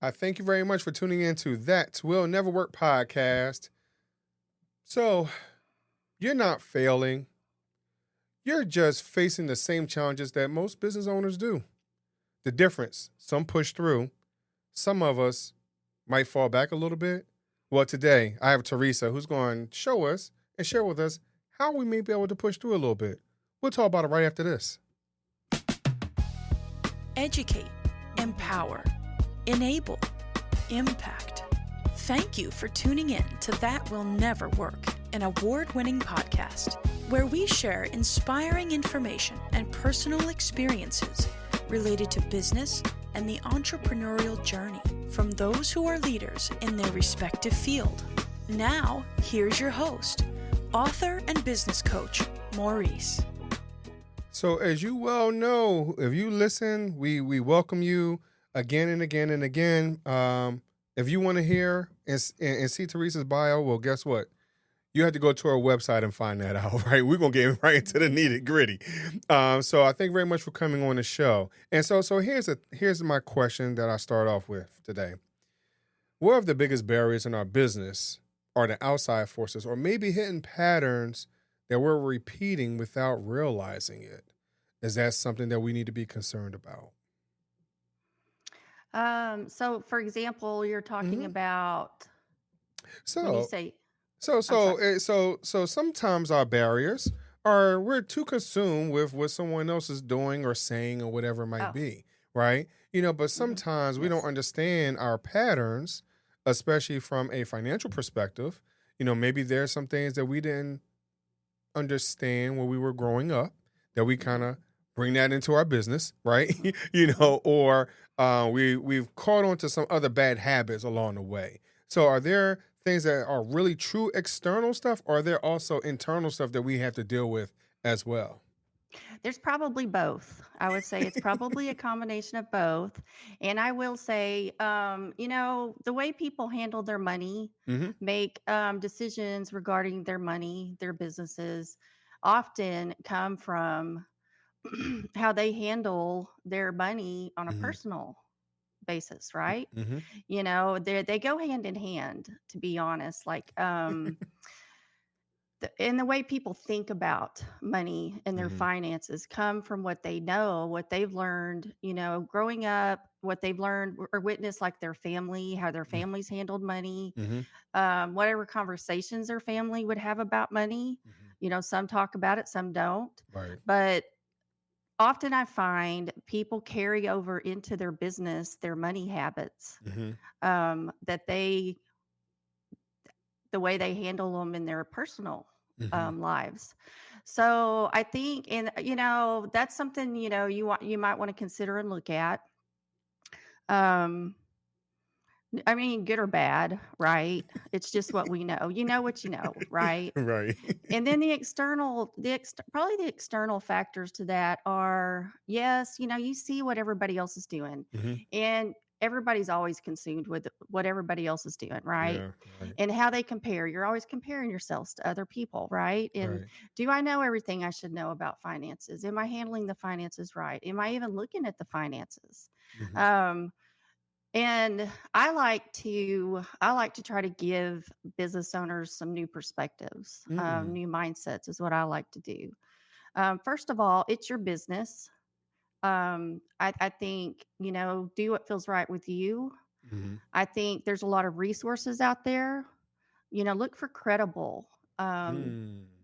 I thank you very much for tuning in to That Will Never Work podcast. So, you're not failing, you're just facing the same challenges that most business owners do. The difference, some push through, some of us might fall back a little bit. Well, today I have Teresa who's going to show us and share with us how we may be able to push through a little bit. We'll talk about it right after this. Educate, empower, enable, impact. Thank you for tuning in to That Will Never Work, an award-winning podcast where we share inspiring information and personal experiences related to business and the entrepreneurial journey from those who are leaders in their respective field. Now, here's your host, author and business coach, Maurice. So, as you well know, if you listen, we welcome you again and again and again. If you want to hear and see Teresa's bio, well, guess what? You have to go to our website and find that out, right? We're going to get right into the nitty gritty. So I thank you very much for coming on the show. And so here's my question that I start off with today. What are the biggest barriers in our business are the outside forces or maybe hidden patterns that we're repeating without realizing it? Is that something that we need to be concerned about? So for example, you're talking hmm about when you So, say, so, I'm so, sorry. eh, so, so sometimes our barriers are we're too consumed with what someone else is doing or saying or whatever it might Oh, be, right? But hmm, sometimes we don't yes. understand our patterns, especially from a financial perspective. Maybe there's some things that we didn't understand when we were growing up that we kind Hmm, of bring that into our business, right? hmm. Or we've caught on to some other bad habits along the way. So are there things that are really true external stuff, or are there also internal stuff that we have to deal with as well? There's probably both. I would say it's probably a combination of both. And I will say, the way people handle their money, hmm make decisions regarding their money, their businesses, often come from how they handle their money on a hmm personal basis, right? hmm They go hand in hand, to be honest. Like, and the way people think about money and their hmm finances come from what they know, what they've learned, growing up, what they've learned or witnessed, like their family, how their families handled money, hmm whatever conversations their family would have about money. hmm Some talk about it, some don't. Right. But often I find people carry over into their business their money habits, hmm that the way they handle them in their personal hmm lives. So I think, and that's something you might want to consider and look at. Um, I mean, good or bad, right? It's just what we know. You know what you know, right? right. And then probably the external factors to that are, yes, you see what everybody else is doing, hmm and everybody's always consumed with what everybody else is doing, right? Yeah. Right. And how they compare. You're always comparing yourselves to other people, right? And Right. do I know everything I should know about finances? Am I handling the finances right? Am I even looking at the finances? hmm Um, and I like to try to give business owners some new perspectives, mm new mindsets is what I like to do. First of all, it's your business. I think, do what feels right with you. hmm I think there's a lot of resources out there. Look for credible mm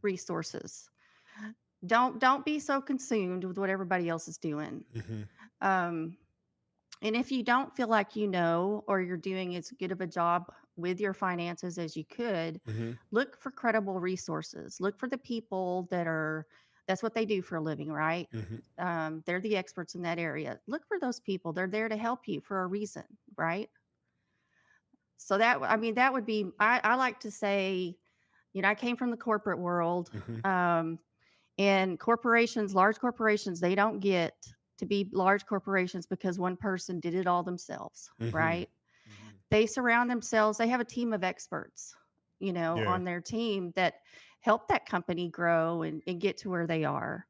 resources. Don't be so consumed with what everybody else is doing. hmm Um, And if you don't feel like or you're doing as good of a job with your finances as you could, hmm look for credible resources. Look for the people that's what they do for a living, right? hmm They're the experts in that area. Look for those people. They're there to help you for a reason, right? So I mean, that would be, I like to say, I came from the corporate world. hmm Um, and large corporations, they don't get to be large corporations because one person did it all themselves, hmm right? hmm They have a team of experts, Yeah. on their team that help that company grow and get to where they are.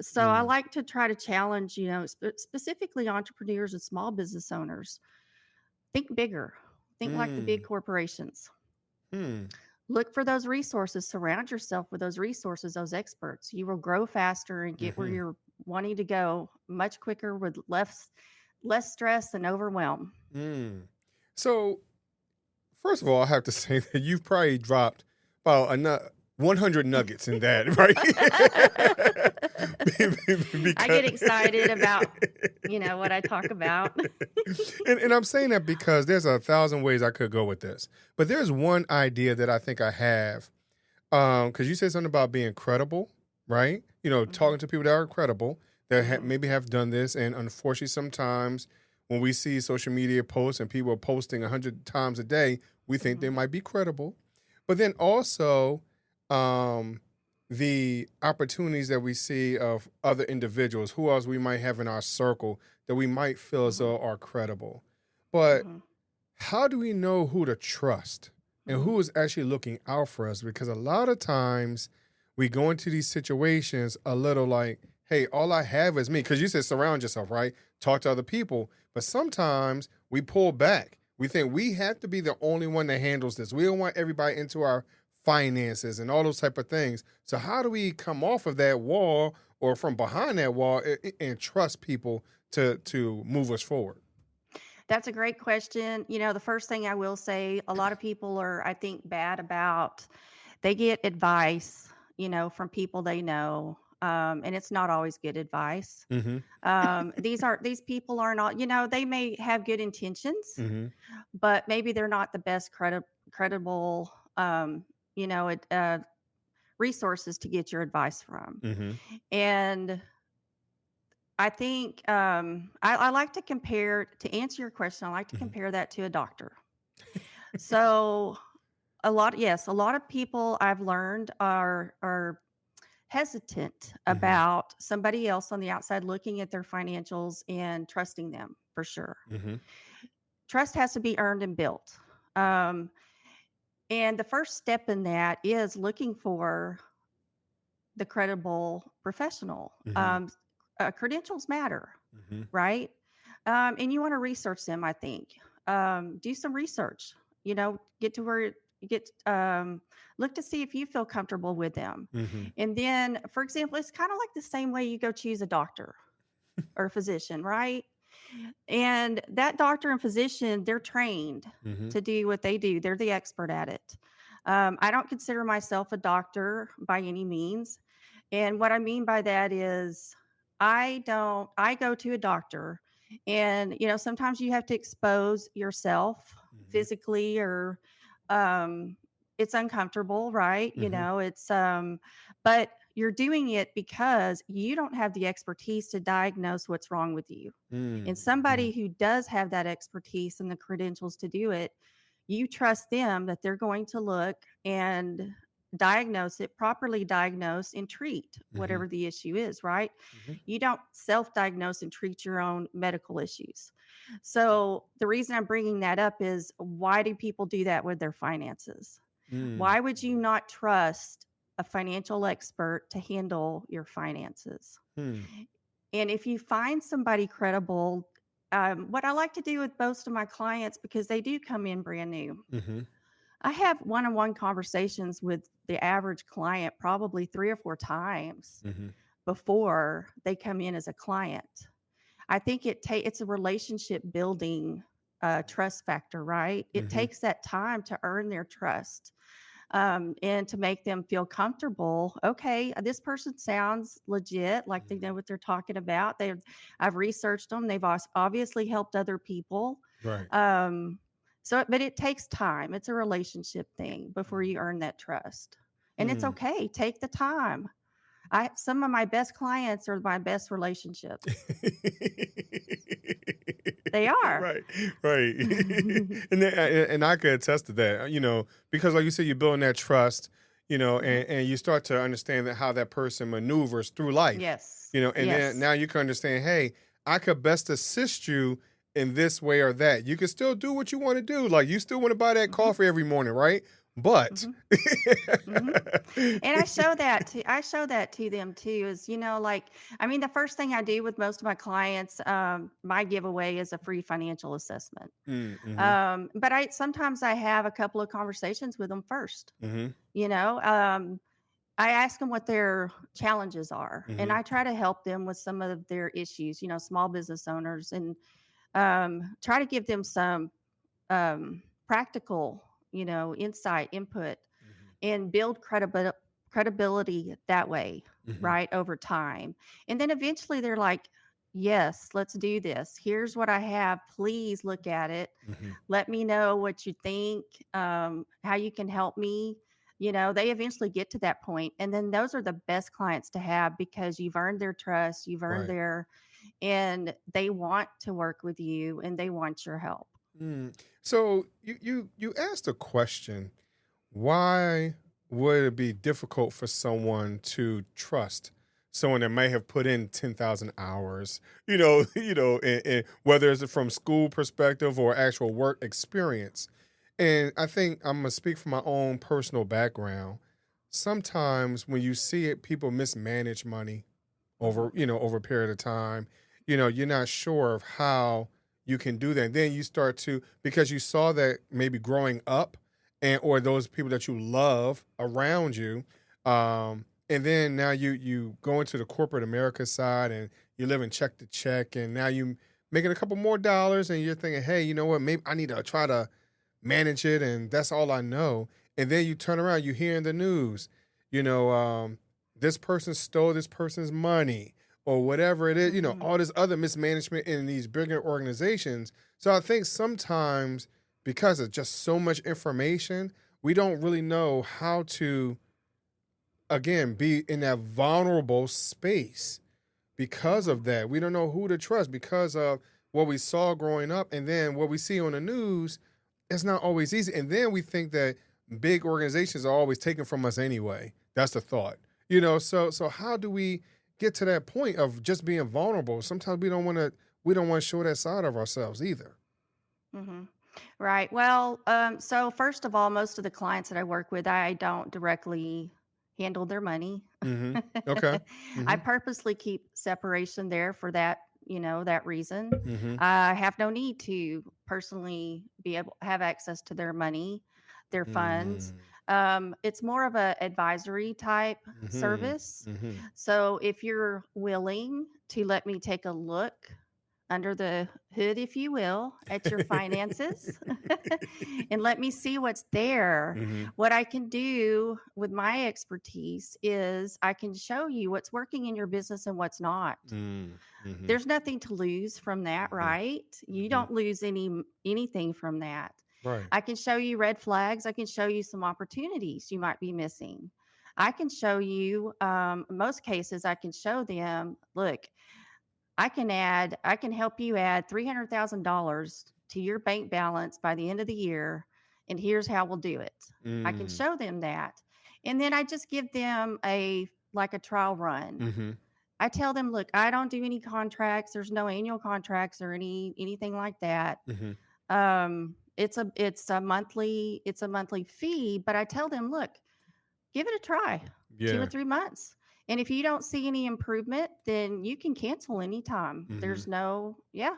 So I Mm. like to try to challenge, specifically entrepreneurs and small business owners. Think bigger. Think like the big Mm. corporations. Hmm. Look for those resources. Surround yourself with those resources, those experts. You will grow faster and get where Hmm. you're wanting to go much quicker with less stress and overwhelm. Mm. So, first of all, I have to say that you've probably dropped about 100 nuggets in that, right? I get because excited about, what I talk about. and I'm saying that because there's 1,000 ways I could go with this, but there's one idea that I think I have. Because you said something about being credible, right? Mhm, Talking to people that are credible that mhm, maybe have done this, and unfortunately, sometimes when we see social media posts and people are posting 100 times a day, we think they mhm, might be credible. But then also, um, the opportunities that we see of other individuals, who else we might have in our circle that we might feel as mhm, though are credible. But mhm, how do we know who to trust and mhm, who is actually looking out for us? Because a lot of times we go into these situations a little like, hey, all I have is me. Because you said surround yourself, right? Talk to other people. But sometimes we pull back. We think we have to be the only one that handles this. We don't want everybody into our finances and all those type of things. So how do we come off of that wall or from behind that wall and trust people to move us forward? That's a great question. The first thing I will say, a lot of people are, I think, bad about they get advice, from people they know, and it's not always good advice. Mm-hmm. These people are not, they may have good intentions, Mm-hmm. but maybe they're not the best credible, resources to get your advice from. Mm-hmm. And I think I like to compare, to answer your question, I like to Mhm. compare that to a doctor. So a lot of people I've learned are hesitant Mhm. about somebody else on the outside looking at their financials and trusting them for sure. Mhm. Trust has to be earned and built. Um, and the first step in that is looking for the credible professional. Mhm. Credentials matter, Mhm. right? And you want to research them, I think. Do some research, get to where you get, look to see if you feel comfortable with them. Mhm. And then, for example, it's kind of like the same way you go choose a doctor or a physician, right? And that doctor and physician, they're trained Mhm. to do what they do, they're the expert at it. I don't consider myself a doctor by any means. And what I mean by that is I go to a doctor and sometimes you have to expose yourself Mhm. physically or um it's uncomfortable, right? Mhm. But you're doing it because you don't have the expertise to diagnose what's wrong with you. Mm. And somebody Mhm. who does have that expertise and the credentials to do it, you trust them that they're going to look and diagnose it, properly diagnose and treat Mhm. whatever the issue is, right? Mhm. You don't self diagnose and treat your own medical issues. So, the reason I'm bringing that up is why do people do that with their finances? Mm. Why would you not trust a financial expert to handle your finances? Mm. And if you find somebody credible, what I like to do with most of my clients, because they do come in brand new, Mhm. I have one on one conversations with the average client probably 3 or 4 times Mhm. before they come in as a client. I think it's a relationship building trust factor, right? It Mhm. takes that time to earn their trust and to make them feel comfortable. Okay, this person sounds legit, like they know Mhm. what they're talking about. I've researched them. They've obviously helped other people. Right. Um, but it takes time. It's a relationship thing before Mm. you earn that trust, and it's Mm. okay. Take the time. Some of my best clients are my best relationships. They are. Right, right, and I could attest to that. Because like you said, you're building that trust. Mhm. And you start to understand that how that person maneuvers through life. Yes. And then Yes. now you can understand. Hey, I could best assist you in this way or that. You can still do what you want to do. Like you still want to buy that Mhm. coffee every morning, right? but Mhm. Mhm. And I show that to them too, is, like, I mean, the first thing I do with most of my clients, my giveaway is a free financial assessment. mm-hmm, But sometimes I have a couple of conversations with them first, mm-hmm, you know. I ask them what their challenges are, and mm-hmm, I try to help them with some of their issues, small business owners, and try to give them some practical, insight, input, and build credibility that way, mm-hmm, right, over time. And then eventually they're like, yes, let's do this. Here's what I have. Please look at it. mm-hmm. Let me know what you think, how you can help me. They eventually get to that point. And then those are the best clients to have because you've earned their trust, you've earned Right. and they want to work with you and they want your help. Mm. So you asked a question. Why would it be difficult for someone to trust someone that may have put in 10,000 hours, and whether it's from school perspective or actual work experience? And I think I'm going to speak from my own personal background. Sometimes when you see it, people mismanage money Mhm. over a period of time. You're not sure of how you can do that. And then you start to, because you saw that maybe growing up and or those people that you love around you. And then now you go into the corporate America side and you live in check to check, and now you making a couple more dollars and you're thinking, hey, you know what, maybe I need to try to manage it, and that's all I know. And then you turn around, you hear in the news, you know, um, this person stole this person's money or whatever it is, Mhm. all this other mismanagement in these bigger organizations. So I think sometimes because of just so much information, we don't really know how to, again, be in that vulnerable space because Mhm. of that. We don't know who to trust because of what we saw growing up, and then what we see on the news. It's not always easy. And then we think that big organizations are always taken from us anyway. That's the thought. So how do we get to that point of just being vulnerable? Sometimes we don't want to show that side of ourselves either. Mhm. Right. Well, so first of all, most of the clients that I work with, I don't directly handle their money. Mhm. Okay. I Mhm. purposely keep separation there for that, that reason. Mhm. I have no need to personally be able have access to their money, their funds. Mm. It's more of a advisory type Mhm. service. Mhm. So if you're willing to let me take a look under the hood, if you will, at your finances and let me see what's there. Mhm. What I can do with my expertise is I can show you what's working in your business and what's not. Mm. Mhm. There's nothing to lose from that, Mhm. right? You Mhm. don't lose anything from that. Right. I can show you red flags. I can show you some opportunities you might be missing. I can show you, most cases, I can show them, look, I can help you add $300,000 to your bank balance by the end of the year. And here's how we'll do it. I can Mm. show them that. And then I just give them like a trial run. Mhm. I tell them, look, I don't do any contracts. There's no annual contracts or anything like that. Mhm. It's a monthly fee, but I tell them, look, give it a try, 2 or Yeah. 3 months. And if you don't see any improvement, then you can cancel anytime. Mhm. There's no yeah,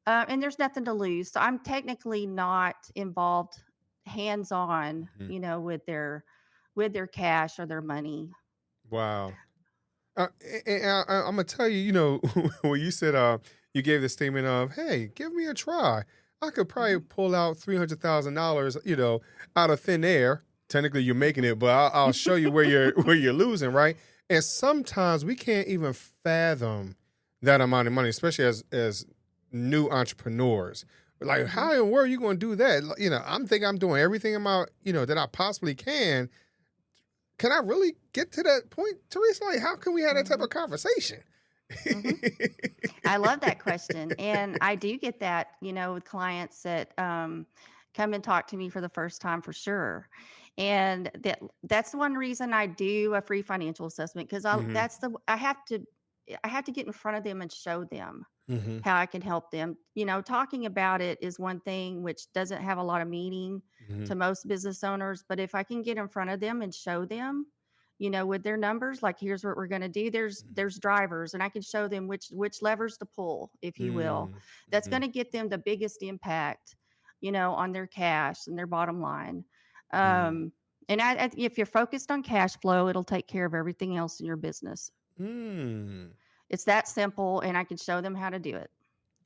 and there's nothing to lose. So I'm technically not involved hands-on, Mhm. with their cash or their money. Wow. I'm gonna tell you, when you said you gave the statement of, "Hey, give me a try," I could probably Mhm, pull out $300,000, out of thin air. Technically, you're making it, but I'll show you where you're where you're losing, right? And sometimes we can't even fathom that amount of money, especially as new entrepreneurs. Like, mhm. how in the world are you going to do that? I'm thinking I'm doing everything in my, that I possibly can I really get to that point, Teresa? Like, how can we have that type Mhm, of conversation? mhm. I love that question, and I do get that, with clients that, come and talk to me for the first time for sure, and that's one reason I do a free financial assessment because Hmm. I have to get in front of them and show them. Mm-hmm. how I can help them. Talking about it is one thing which doesn't have a lot of meaning Mm-hmm. to most business owners, but if I can get in front of them and show them, with their numbers, like here's what we're going to do. There's drivers, and I can show them which levers to pull, if you will. That's Mm-hmm. going to get them the biggest impact, on their cash and their bottom line. Mm-hmm. And if you're focused on cash flow, it'll take care of everything else in your business. Mm. It's that simple, and I can show them how to do it.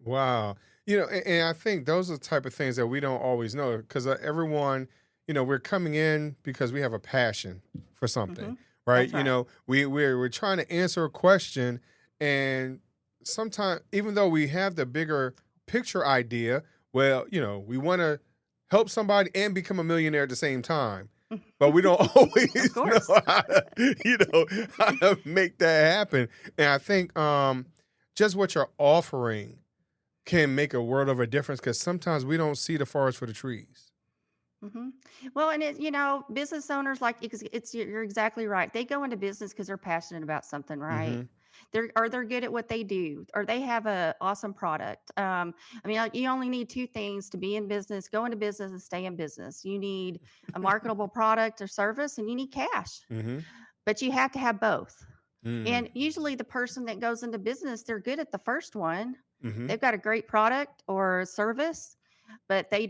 Wow. And I think those are the type of things that we don't always know because everyone, we're coming in because we have a passion for something, right? That's right. We're trying to answer a question, and sometimes, even though we have the bigger picture idea, well, we want to help somebody and become a millionaire at the same time. But we don't always know course. how to make that happen. And I think just what you're offering can make a world of a difference because sometimes we don't see the forest for the trees. hmm Well, and business owners, like you're exactly right. They go into business because they're passionate about something, right? Mm-hmm. They're good at what they do, or they have a awesome product. Like, you only need two things to be in business: go into business and stay in business. You need a marketable product or service, and you need cash. Mm-hmm. But you have to have both. Mm-hmm. And usually, the person that goes into business, they're good at the first one. Mm-hmm. They've got a great product or service, but they're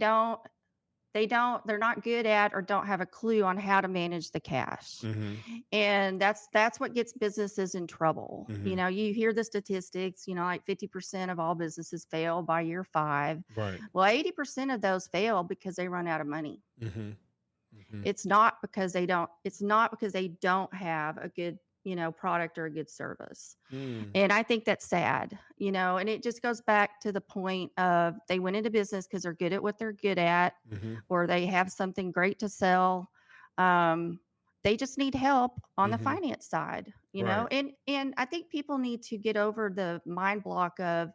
not good at or don't have a clue on how to manage the cash. Mm-hmm. And that's what gets businesses in trouble. Mm-hmm. You hear the statistics, like 50% of all businesses fail by year 5. Right. Well, 80% of those fail because they run out of money. Mm-hmm. Mm-hmm. It's not because they don't have a good, product or a good service. Mm. And I think that's sad, and it just goes back to the point of they went into business because they're good at what they're good at, Mm-hmm. or they have something great to sell. They just need help on the Mm-hmm. finance side, Right. and I think people need to get over the mind block of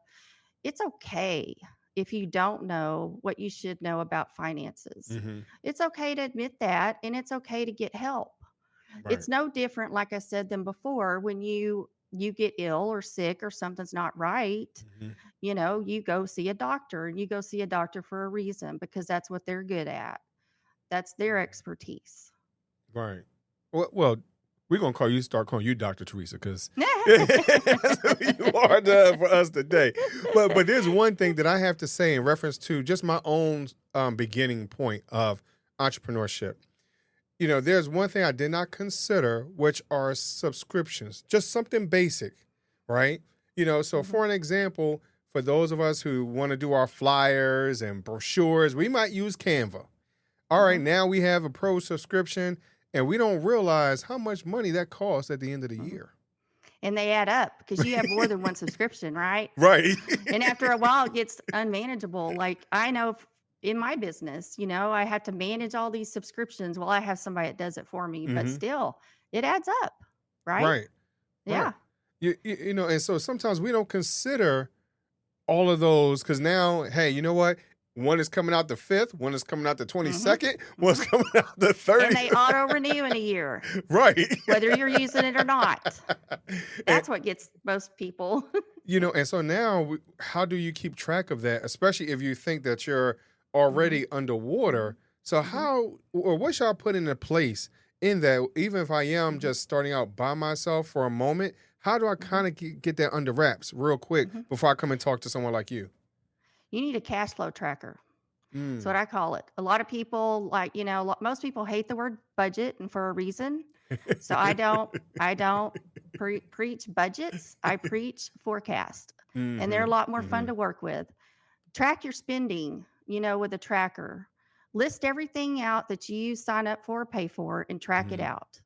it's okay if you don't know what you should know about finances. Mm-hmm. It's okay to admit that, and it's okay to get help. Right. It's no different, like I said, than before when you get ill or sick or something's not right. Mm-hmm. You go see a doctor, and you go see a doctor for a reason, because that's what they're good at. That's their expertise. Right. Well, we're gonna start calling you Dr. Teresa because that's who you are for us today. But there's one thing that I have to say in reference to just my own beginning point of entrepreneurship. There's one thing I did not consider, which are subscriptions, just something basic, right? So for an example, for those of us who want to do our flyers and brochures, we might use Canva. All right, now we have a pro subscription, and we don't realize how much money that costs at the end of the year. And they add up because you have more than one subscription, right? Right. And after a while, it gets unmanageable. Like, I know in my business, I have to manage all these subscriptions. Well, I have somebody that does it for me, but still, it adds up, right? Right. Yeah. Right. And so sometimes we don't consider all of those because now, hey, you know what? One is coming out the 5th, one is coming out the 22nd, one's coming out the 30th. And they auto-renew in a year. Right. Whether you're using it or not. That's what gets most people. And so now, how do you keep track of that, especially if you think that you're already underwater? So what should I put into place in that, even if I am just starting out by myself for a moment, how do I kind of get that under wraps real quick before I come and talk to someone like you? You need a cash flow tracker. That's what I call it. A lot of people, most people hate the word budget, and for a reason. So I don't preach budgets. I preach forecast. And they're a lot more fun to work with. Track your spending, with a tracker. List everything out that you sign up for or pay for, and track it out.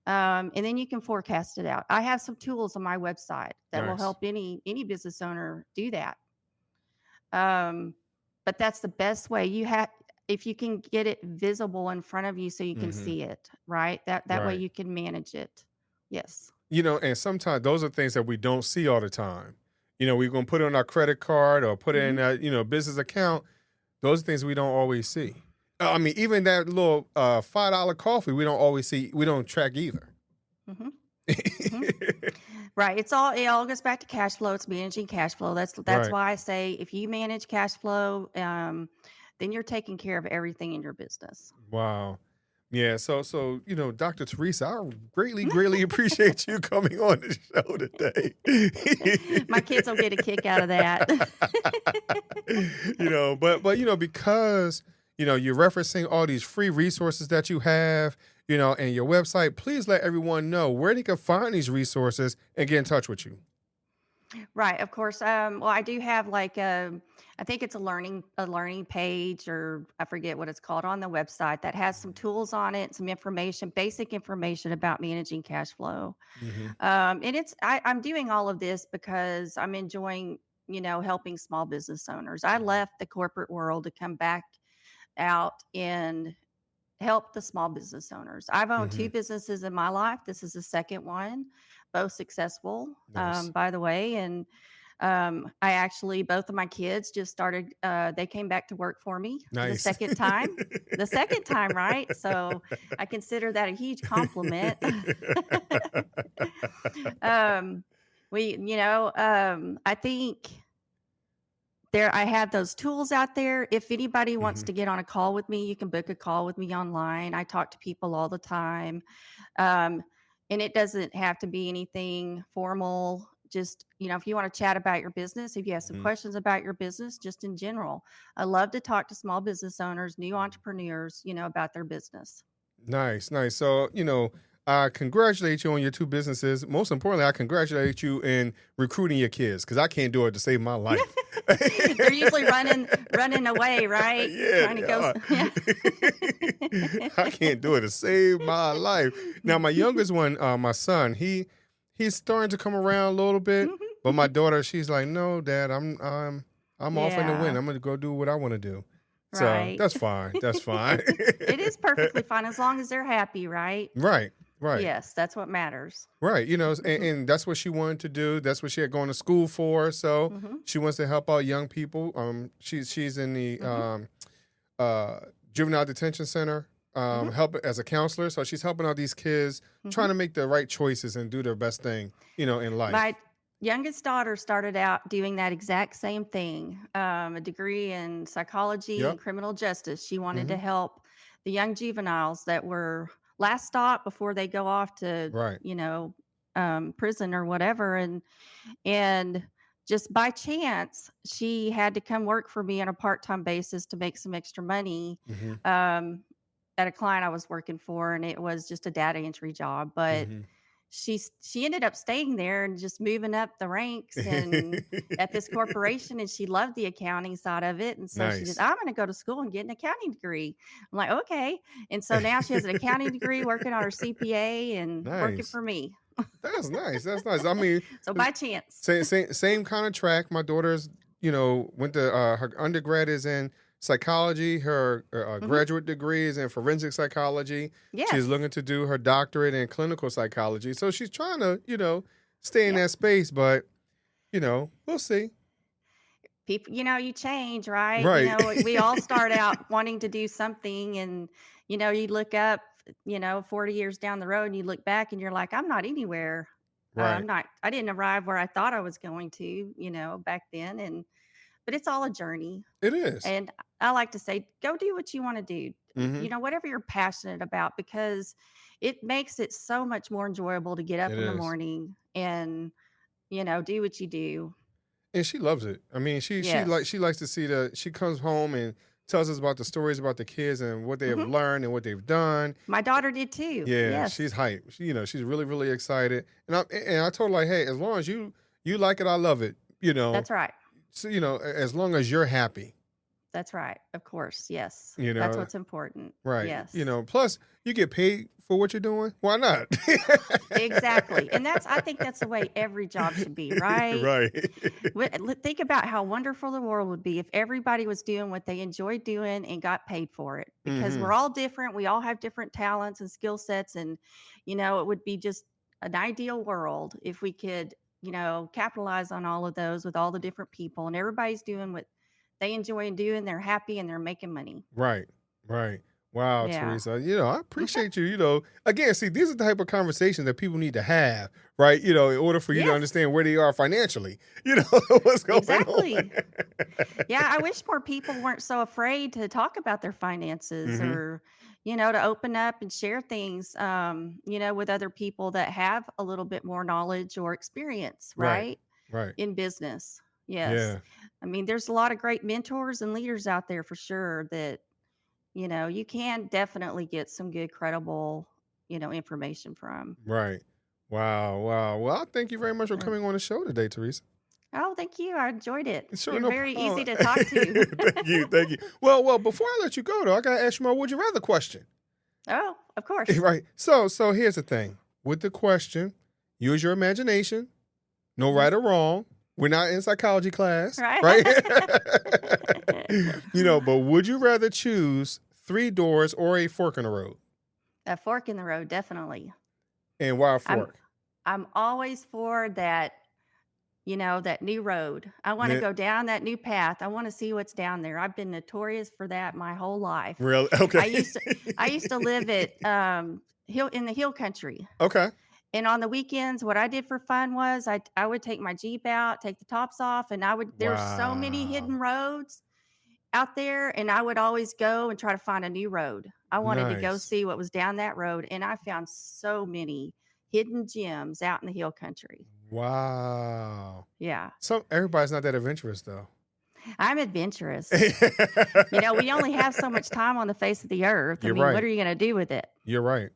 And then you can forecast it out. I have some tools on my website that will help any business owner do that. But that's the best way. If you can get it visible in front of you so you can see it, right? That way you can manage it. Yes. And sometimes those are things that we don't see all the time. We're going to put it on our credit card or put it in a, business account. Those are things we don't always see. Even that little $5 coffee, we don't always see. We don't track either. Right. It all goes back to cash flow. It's managing cash flow. That's Right. why I say if you manage cash flow, then you're taking care of everything in your business. Wow. Yeah. So Dr. Teresa, I greatly appreciate you coming on the show My kids will get a kick out of that. today. But because you're referencing all these free resources that you have, and your website, please let everyone know where they can find these resources and get in touch with you. Right, of course. Well, I do have like I think it's a learning page, or I forget what it's called, on the website that has some tools on it, some information, basic information about managing cash flow. Mm-hmm. And I'm doing all of this because I'm enjoying, helping small business owners. I left the corporate world to come back out and help the small business owners. I've owned Mm-hmm. two businesses in my life. This is the second one, both successful, Nice. by the way. And I actually, both of my kids just started, they came back to work for me the Nice. second time. The second time, right? So I consider that a huge compliment. um, I think I have those tools out there. If anybody wants Mhm. to get on a call with me, you can book a call with me online. I talk to people all the time. Um, and it doesn't have to be anything formal. Just, if you want to chat about your business, if you have some Mhm. questions about your business, just in general. I love to talk to small business owners, new Mhm. entrepreneurs, about their business. Nice, nice. So, I congratulate you on your two businesses. Most importantly, I congratulate you in recruiting your kids because I can't do it to save my life. They're usually running away, right? Yeah, Trying to they go. are. Yeah. I can't do it to save my life. Now, my youngest one, my son, he's starting to come around a little bit, but my daughter, she's like, "No, Dad, I'm off in the wind. Yeah, I'm gonna go do what I want to do." So right. that's fine. That's fine. It is perfectly fine as long as they're happy, right? Right, right. Yes, that's what matters. Right, and, Mhm, and that's what she wanted to do. That's what she had gone to school for. So mhm, she wants to help out young people. She's in the mhm, uh, juvenile detention center, mhm, help as a counselor. So she's helping out these kids, trying mhm. to make the right choices and do their best thing, in life. My youngest daughter started out doing that exact same thing, a degree in psychology and Yep. criminal justice. She wanted to Hmm. help the young juveniles that were last stop before they go off to, Right. prison or whatever. And just by chance, she had to come work for me on a part-time basis to make some extra money, Hmm. um, at a client I was working for, and it was just a data entry job. But Hmm. she ended up staying there and just moving up the ranks and at this corporation, and she loved the accounting side of it. And so she said, Nice. "I'm going to go to school and get an accounting degree." I'm like, "Okay." And so now she has an accounting degree, working on her CPA and working Nice. for me. That's nice. That's nice. I mean, So by chance. same kind of track. My daughter's, went to her undergrad is in psychology. Her Hmm. graduate degree is in forensic psychology. She's Yes. looking to do her doctorate in clinical psychology. So she's trying to, stay in Yep. that space. But we'll see. People, you change, right? Right. We all start out wanting to do something, and you look up, 40 years down the road, and you look back and you're like, I'm not anywhere. Right. I didn't arrive where I thought I was going to, back then. But it's all a journey. It is. And I like to say, go do what you want to do. Mm-hmm. Whatever you're passionate about, because it makes it so much more enjoyable to get up It in the is. morning and, do what you do. And she loves it. I mean, Yes. she likes to see she comes home and tells us about the stories about the kids and what they have Hmm. learned and what they've done. My daughter did too. Yeah, she's Yes. hyped. She's really excited. And I told her like, hey, as long as you like it, I love it. That's right. So as long as you're happy, That's right. Of course. Yes. you That's know, what's important. right? Yes. Plus you get paid for what you're doing. Why not? Exactly. And I think that's the way every job should be, right? Right. Think about how wonderful the world would be if everybody was doing what they enjoyed doing and got paid for it, because Hmm. we're all different. We all have different talents and skill sets. And, it would be just an ideal world if we could, capitalize on all of those with all the different people, and everybody's doing what they enjoy doing. They're happy and they're making money. Right. Right. Wow, Yeah. Teresa. I appreciate you. Again, see, these are the type of conversations that people need to have, right? In order for you to Yes, understand where they are financially, what's going on. exactly. Yeah, I wish more people weren't so afraid to talk about their finances Hmm. or, to open up and share things, with other people that have a little bit more knowledge or experience, Right. right? Right. In business. Yes. Yeah. I mean, there's a lot of great mentors and leaders out there for sure that, you can definitely get some good, credible, information from. Right. Wow. Wow. Well, thank you very much for Uh, coming on the show today, Teresa. Oh, thank you. I enjoyed it. Sure, You're no very easy problem. to talk to. Thank you. Thank you. Well, before I let you go, though, I got to ask you my would you rather question. Oh, of course. Right. So here's the thing. With the question, use your imagination. No Mhm. right or wrong. We're not in psychology class, Right. right? But would you rather choose 3 doors or a fork in the road? A fork in the road, definitely. And why a I'm fork? I'm always for that, that new road. I want to Ne- go down that new path. I want to see what's down there. I've been notorious for that my whole life. Really? I Okay. used to I used to live at in the hill country. Okay. And on the weekends, what I did for fun was I would take my Jeep out, take the tops off, and there's so many hidden Wow. roads out there, and I would always go and try to find a new road. I wanted to go Nice. see what was down that road, and I found so many hidden gems out in the hill country. Wow. Yeah. Everybody's not that adventurous, though. I'm adventurous. We only have so much time on the face of the earth. I You're mean, right. what are you going to do with it? You're right.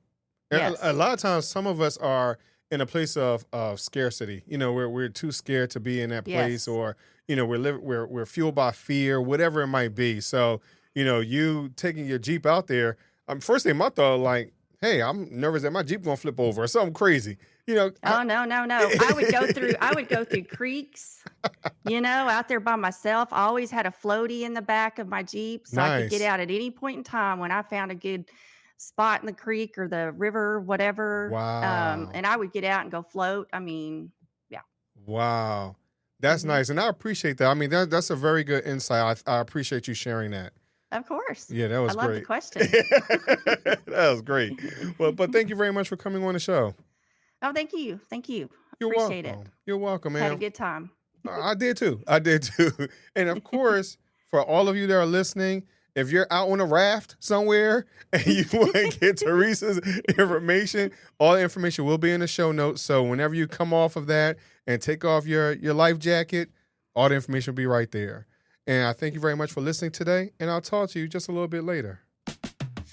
And Yes. a lot of times, some of us are in a place of scarcity. We're too scared to be in that place, Yes. or we're fueled by fear, whatever it might be. So you taking your Jeep out there. First thing my thought, like, hey, I'm nervous that my Jeep gonna flip over or something crazy. Oh, no. I would go through creeks, out there by myself. I always had a floaty in the back of my Jeep so I could get Nice. out at any point in time when I found a good spot in the creek or the river, whatever. Wow. And I would get out and go float. I mean, yeah. Wow. That's Mhm. nice. And I appreciate that. I mean, that's a very good insight. I appreciate you sharing that. Of course. Yeah, that was I love the great. question. That was great. Well, but thank you very much for coming on the show. Oh, thank you. Thank you. You're Appreciate welcome. it. You're welcome, Had a man. good time. I did too. And of course, for all of you that are listening, if you're out on a raft somewhere and you want to get Teresa's information, all the information will be in the show notes. So whenever you come off of that and take off your life jacket, all the information will be right there. And I thank you very much for listening today, and I'll talk to you just a little bit later.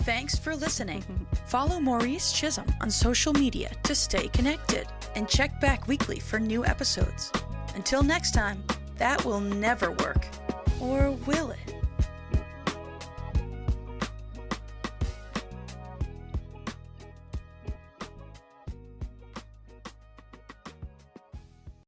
Thanks for listening. Follow Maurice Chism on social media to stay connected and check back weekly for new episodes. Until next time, that will never work. Or will it?